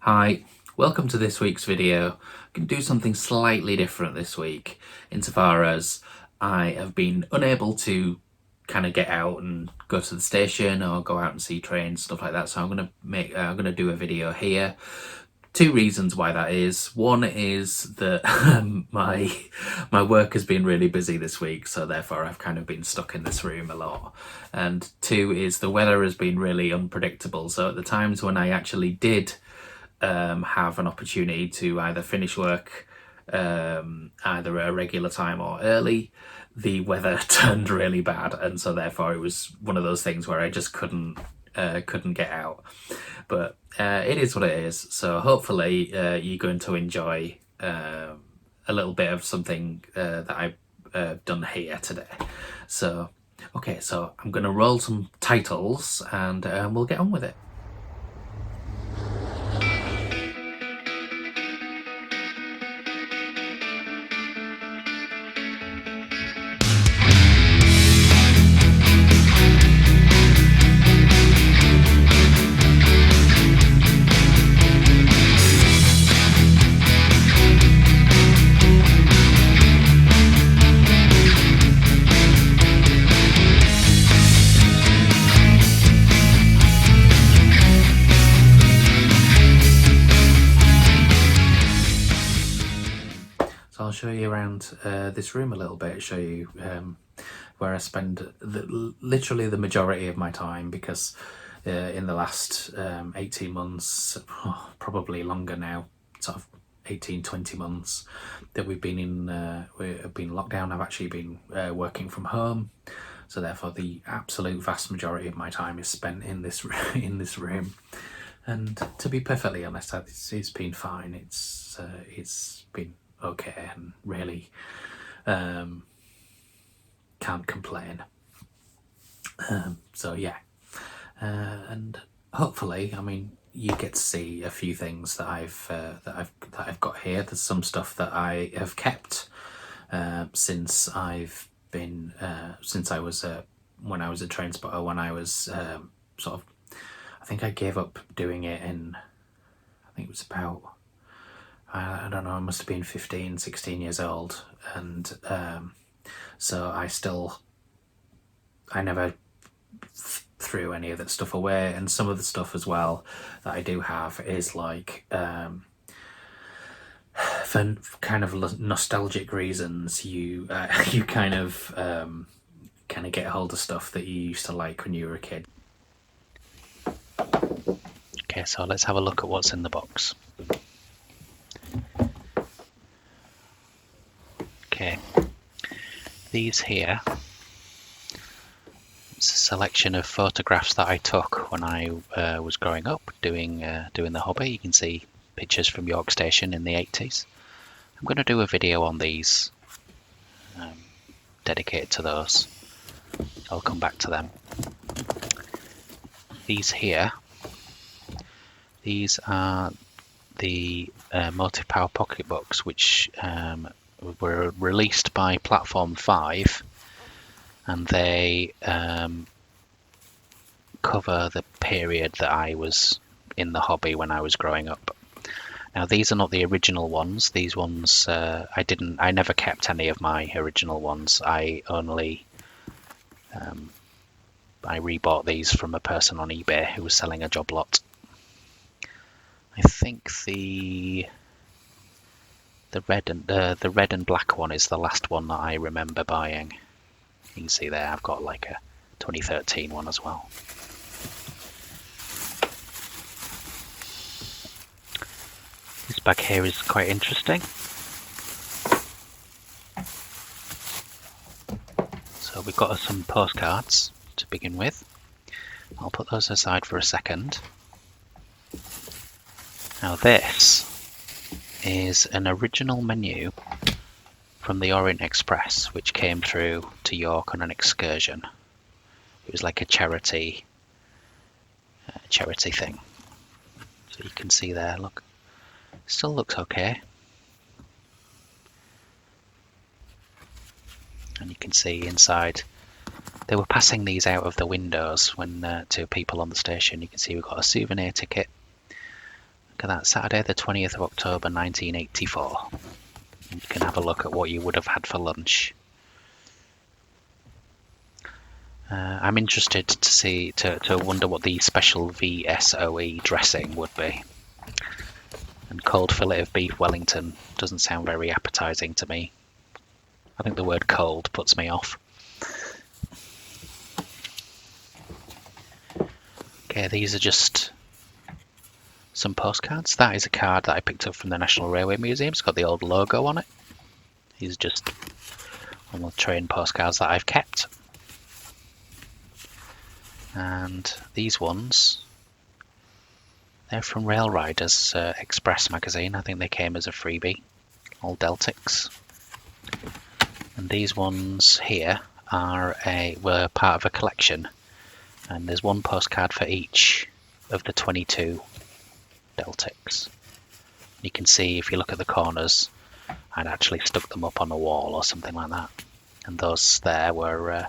Hi, welcome to this week's video. I'm going to do something slightly different this week insofar as I have been unable to kind of get out and go to the station or go out and see trains, stuff like that. So I'm going to do a video here. Two reasons why that is. One is that my work has been really busy this week, so therefore I've kind of been stuck in this room a lot. And two is the weather has been really unpredictable. So at the times when I actually did have an opportunity to either finish work either at a regular time or early, the weather turned really bad, and so therefore it was one of those things where I just couldn't get out. But it is what it is. So hopefully you're going to enjoy a little bit of something that I've done here today. So okay, so I'm going to roll some titles and we'll get on with it. So I'll show you around this room a little bit, show you where I spend literally the majority of my time, because in the last 18 months, probably longer now, sort of 18-20 months that we've been locked down, I've actually been working from home. So therefore the absolute vast majority of my time is spent in this room. And to be perfectly honest, it's been fine. It's been okay and really can't complain. So yeah, and hopefully, I mean, you get to see a few things that I've got here. There's some stuff that I have kept since I've been since I was when I was a train spotter, when I was sort of, I think I gave up doing it in, I think it was about, I don't know, I must have been 15, 16 years old. And so I never threw any of that stuff away. And some of the stuff as well that I do have is like, for kind of nostalgic reasons, you kind of get a hold of stuff that you used to like when you were a kid. Okay, so let's have a look at what's in the box. Okay, these here, it's a selection of photographs that I took when I was growing up doing the hobby. You can see pictures from York Station in the 80s. I'm going to do a video on these, dedicated to those. I'll come back to them. These here, these are the multi-power pocketbooks, which were released by Platform 5, and they cover the period that I was in the hobby when I was growing up. Now, these are not the original ones. These ones I never kept any of my original ones. I only I rebought these from a person on eBay who was selling a job lot. I think the red and black one is the last one that I remember buying. You can see there I've got like a 2013 one as well. This bag here is quite interesting. So we've got some postcards to begin with. I'll put those aside for a second. Now this is an original menu from the Orient Express, which came through to York on an excursion. It was like a charity thing. So you can see there, look, still looks okay. And you can see inside, they were passing these out of the windows when to people on the station. You can see we've got a souvenir ticket, Look at that, Saturday the 20th of October 1984. You can have a look at what you would have had for lunch. I'm interested to wonder what the special VSOE dressing would be. And cold fillet of beef Wellington doesn't sound very appetizing to me. I think the word cold puts me off. Okay, these are just some postcards. That is a card that I picked up from the National Railway Museum. It's got the old logo on it. These are just one of the train postcards that I've kept. And these ones, they're from Rail Riders Express magazine. I think they came as a freebie. All Deltics. And these ones here were part of a collection. And there's one postcard for each of the 22 Deltics. You can see if you look at the corners, I'd actually stuck them up on a wall or something like that. And those there were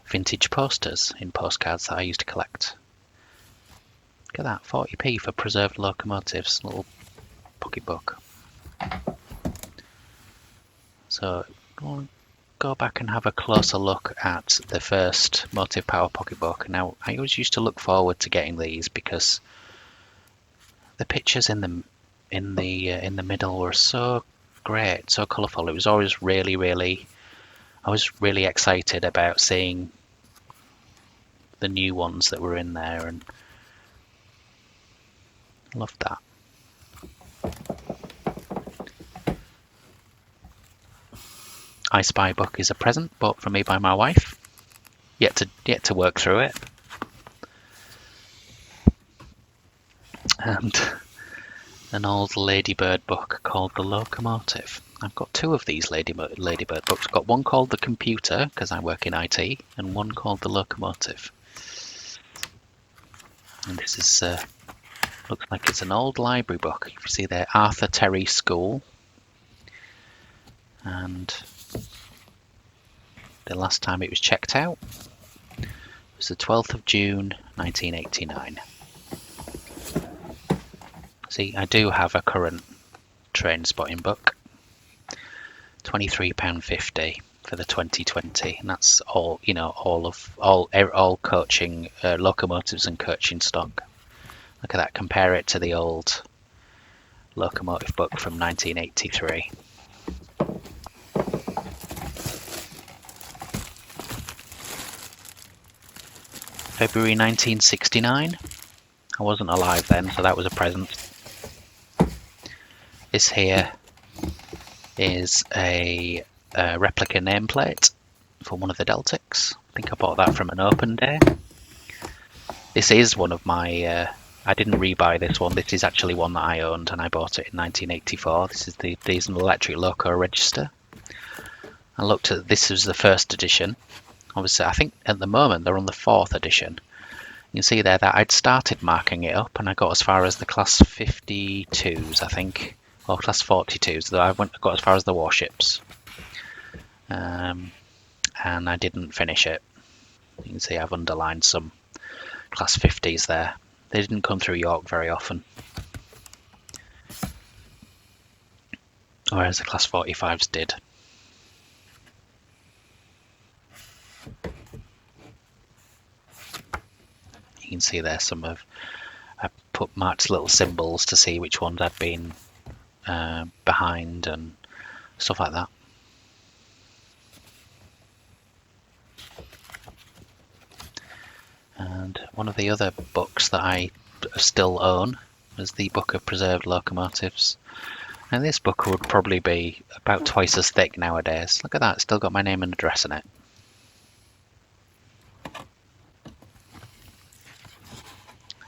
vintage posters in postcards that I used to collect. Look at that, 40p for preserved locomotives, little pocketbook. So go back and have a closer look at the first Motive Power pocketbook. Now, I always used to look forward to getting these because the pictures in the middle were so great, so colourful. It was always I was really excited about seeing the new ones that were in there, and loved that. I Spy book is a present bought for me by my wife. Yet to work through it. And an old Ladybird book called The Locomotive. I've got two of these Ladybird books. I've got one called The Computer, because I work in IT, and one called The Locomotive. And this is looks like it's an old library book. If you see there, Arthur Terry School. And the last time it was checked out was the 12th of June 1989. See, I do have a current train spotting book. £23.50 for the 2020, and that's all, you know, all coaching locomotives and coaching stock. Look at that, compare it to the old locomotive book from 1983. February 1969. I wasn't alive then, so that was a present. This here is a replica nameplate for one of the Deltics. I think I bought that from an open day. This is one of my... I didn't rebuy this one. This is actually one that I owned, and I bought it in 1984. This is an electric loco register. I looked at this was the first edition. Obviously, I think at the moment they're on the 4th edition. You can see there that I'd started marking it up, and I got as far as the class 52s, I think, or class 42s. So I got as far as the warships, and I didn't finish it. You can see I've underlined some class 50s there. They didn't come through York very often, whereas the class 45s did. You can see there I marked little symbols to see which ones I'd been behind and stuff like that. And one of the other books that I still own is the Book of Preserved Locomotives. And this book would probably be about twice as thick nowadays. Look at that, it's still got my name and address in it.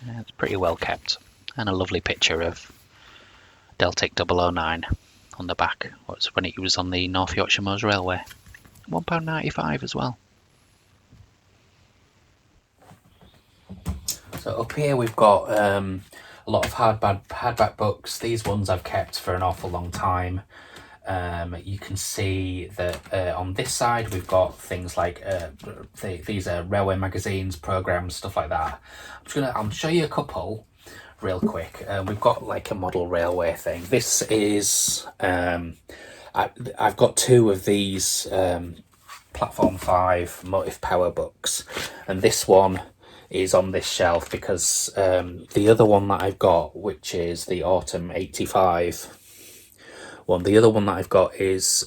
Yeah, it's pretty well kept. And a lovely picture of Deltic 009 on the back. What's when it was on the North Yorkshire Moors Railway. £1.95 as well. So up here we've got a lot of hardback books. These ones I've kept for an awful long time. You can see that on this side we've got things like these are railway magazines, programs, stuff like that. I'll show you a couple. real quick. We've got like a model railway thing. This is I've got two of these Platform 5 Motive Power books, and this one is on this shelf because the other one that I've got, which is the Autumn 85 one, the other one that I've got is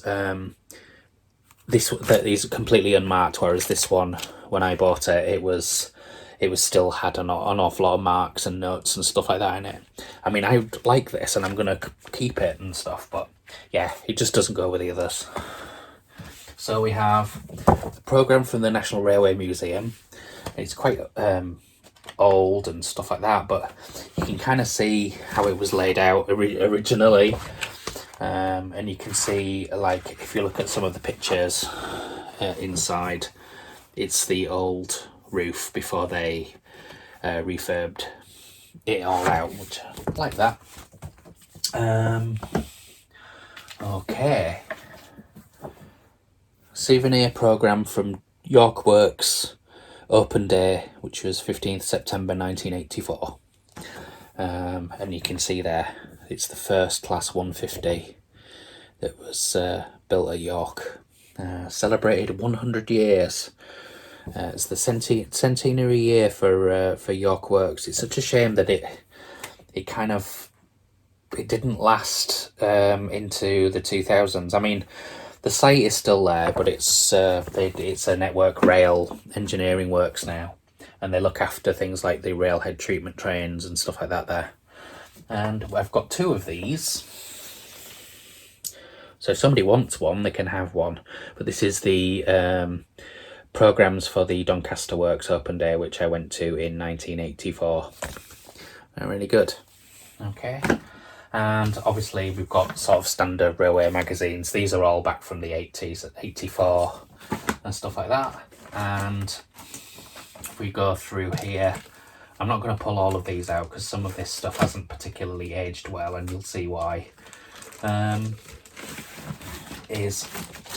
this that is completely unmarked, whereas this one, when I bought it, it was still had an awful lot of marks and notes and stuff like that in it. I mean, I like this and I'm gonna keep it and stuff, but yeah, it just doesn't go with the others. So we have the programme from the National Railway Museum. It's quite old and stuff like that, but you can kind of see how it was laid out originally. And you can see, like, if you look at some of the pictures inside, it's the old roof before they refurbed it all out, which I like that. Okay. Souvenir programme from York Works Open Day, which was 15th September 1984. And you can see there, it's the first Class 150 that was built at York. Celebrated 100 years. It's the centenary year for York Works. It's such a shame that it didn't last into the 2000s. I mean, the site is still there, but it's a Network Rail engineering works now, and they look after things like the railhead treatment trains and stuff like that there. And I've got two of these, so if somebody wants one, they can have one. But this is the programmes for the Doncaster Works Open Day, which I went to in 1984. They're really good. Okay. And obviously we've got sort of standard railway magazines. These are all back from the 80s, 84 and stuff like that. And if we go through here, I'm not going to pull all of these out because some of this stuff hasn't particularly aged well, and you'll see why. Is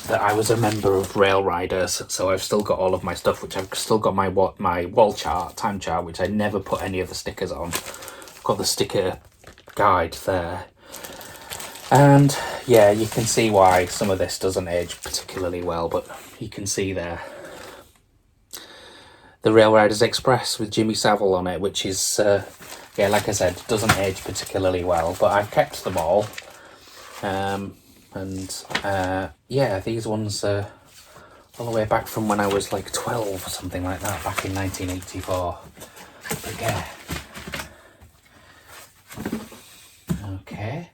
that I was a member of Rail Riders, so I've still got all of my stuff, which I've still got my wall chart, time chart, which I never put any of the stickers on. I've got the sticker guide there, and yeah, you can see why some of this doesn't age particularly well, but you can see there the Rail Riders Express with Jimmy Savile on it, which is yeah, like I said, doesn't age particularly well, but I've kept them all. Yeah, these ones all the way back from when I was like 12 or something like that, back in 1984. But yeah. Okay,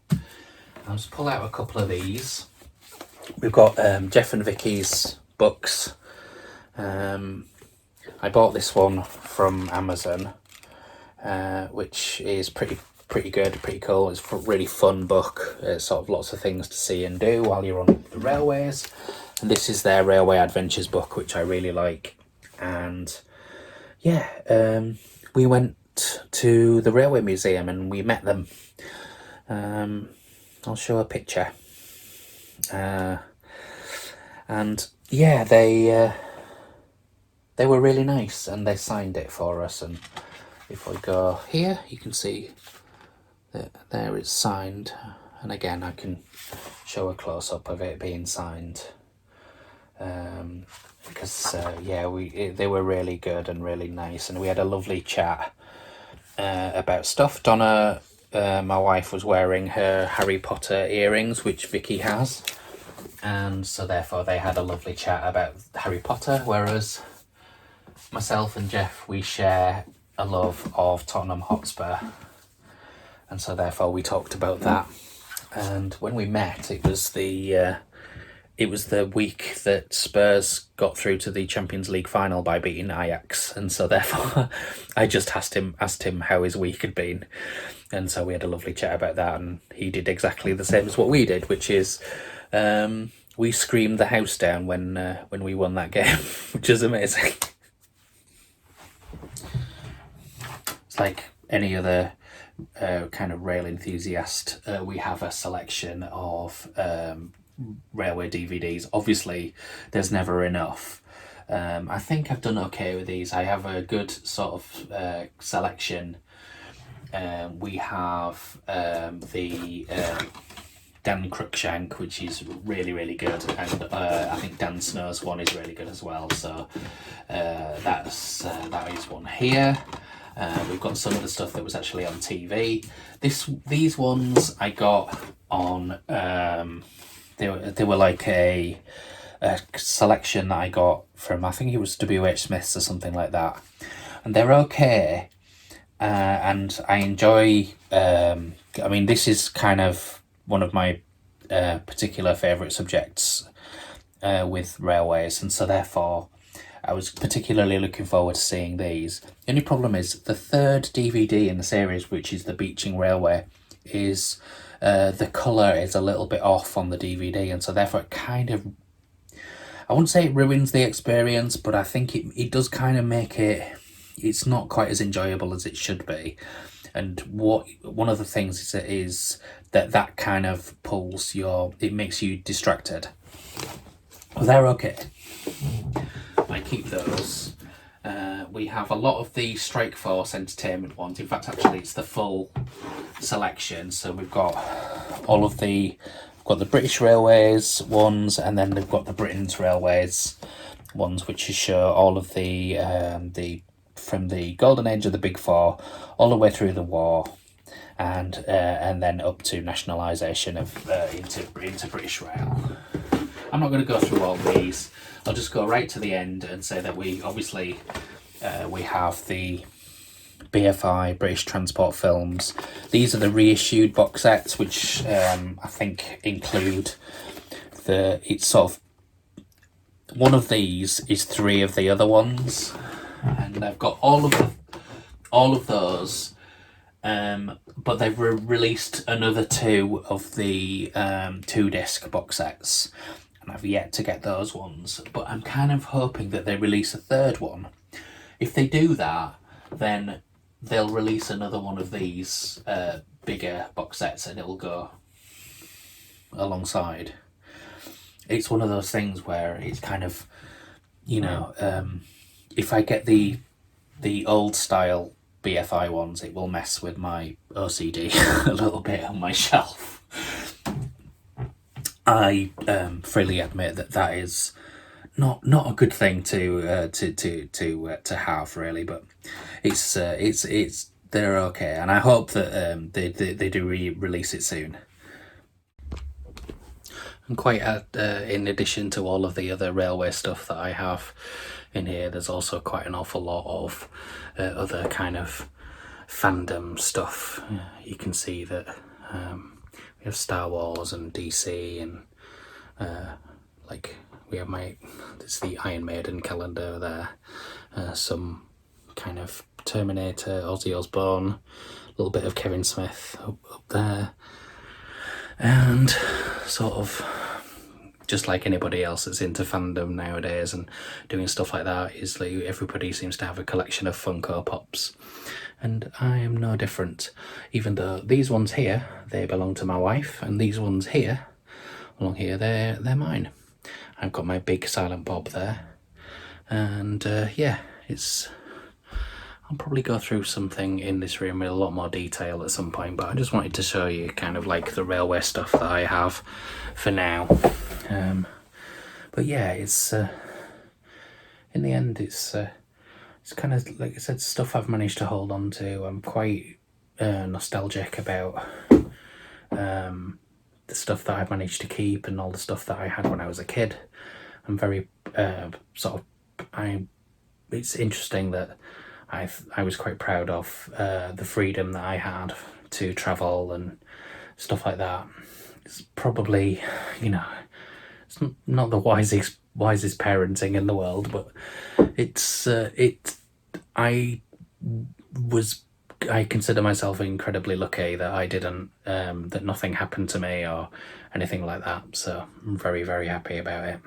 I'll just pull out a couple of these. We've got Jeff and Vicky's books. I bought this one from Amazon, which is pretty good, pretty cool. It's a really fun book. It's sort of lots of things to see and do while you're on the railways. And this is their Railway Adventures book, which I really like. And yeah, we went to the Railway Museum and we met them. I'll show a picture. And yeah, they were really nice and they signed it for us. And if we go here, you can see that there it's signed. And again, I can show a close-up of it being signed. Because yeah, they were really good and really nice, and we had a lovely chat about stuff. Donna, my wife, was wearing her Harry Potter earrings, which Vicky has, and so therefore they had a lovely chat about Harry Potter, whereas myself and Jeff, we share a love of Tottenham Hotspur, and so therefore we talked about that. And when we met, it was the week that Spurs got through to the Champions League final by beating Ajax, and so therefore I just asked him how his week had been, and so we had a lovely chat about that, and he did exactly the same as what we did, which is we screamed the house down when we won that game, which is amazing. It's like any other kind of rail enthusiast, we have a selection of railway DVDs. Obviously there's never enough. I think I've done okay with these. I have a good sort of selection We have the Dan Cruikshank, which is really, really good, and I think Dan Snow's one is really good as well. So that is one here. We've got some of the stuff that was actually on TV. These ones I got on. They were like a selection that I got from, I think it was WH Smith's or something like that, and they're okay. And I enjoy. I mean, this is kind of one of my particular favourite subjects with railways, and so therefore I was particularly looking forward to seeing these. The only problem is the third DVD in the series, which is the Beeching Railway, is the colour is a little bit off on the DVD, and so therefore it kind of, I wouldn't say it ruins the experience, but I think it does kind of make it's not quite as enjoyable as it should be. And one of the things is that kind of it makes you distracted. Well, they're okay. I keep those. We have a lot of the Strike Force entertainment ones. In fact, actually, it's the full selection. So we've got we've got the British Railways ones, and then they've got the Britain's Railways ones, which show all of the from the golden age of the Big Four all the way through the war, and then up to nationalisation of into British Rail. I'm not going to go through all these. I'll just go right to the end and say that we obviously we have the BFI British Transport Films. These are the reissued box sets, which I think include it's sort of, one of these is three of the other ones, and I've got all of those. But they've released another two of the 2-disc box sets, and I've yet to get those ones. But I'm kind of hoping that they release a third one. If they do that, then they'll release another one of these bigger box sets, and it'll go alongside. It's one of those things where it's kind of, if I get the old style BFI ones, it will mess with my OCD a little bit on my shelf. I freely admit that is not a good thing to have, really, but it's they're okay, and I hope that they do release it soon. And quite in addition to all of the other railway stuff that I have in here, there's also quite an awful lot of other kind of fandom stuff. You can see that we have Star Wars and DC, and like we have there's the Iron Maiden calendar there, some kind of Terminator, Ozzy Osbourne, a little bit of Kevin Smith up there, and sort of just like anybody else that's into fandom nowadays and doing stuff like that, is like everybody seems to have a collection of Funko Pops, and I am no different. Even though these ones here, they belong to my wife, and these ones here along here, they're mine. I've got my big Silent Bob there, and I'll probably go through something in this room in a lot more detail at some point, but I just wanted to show you kind of like the railway stuff that I have for now. But yeah, it's in the end, it's kind of, like I said, stuff I've managed to hold on to. I'm quite nostalgic about the stuff that I've managed to keep and all the stuff that I had when I was a kid. I'm very it's interesting that I was quite proud of the freedom that I had to travel and stuff like that. It's probably, it's not the wisest parenting in the world, but I consider myself incredibly lucky that I didn't that nothing happened to me or anything like that. So I'm very, very happy about it.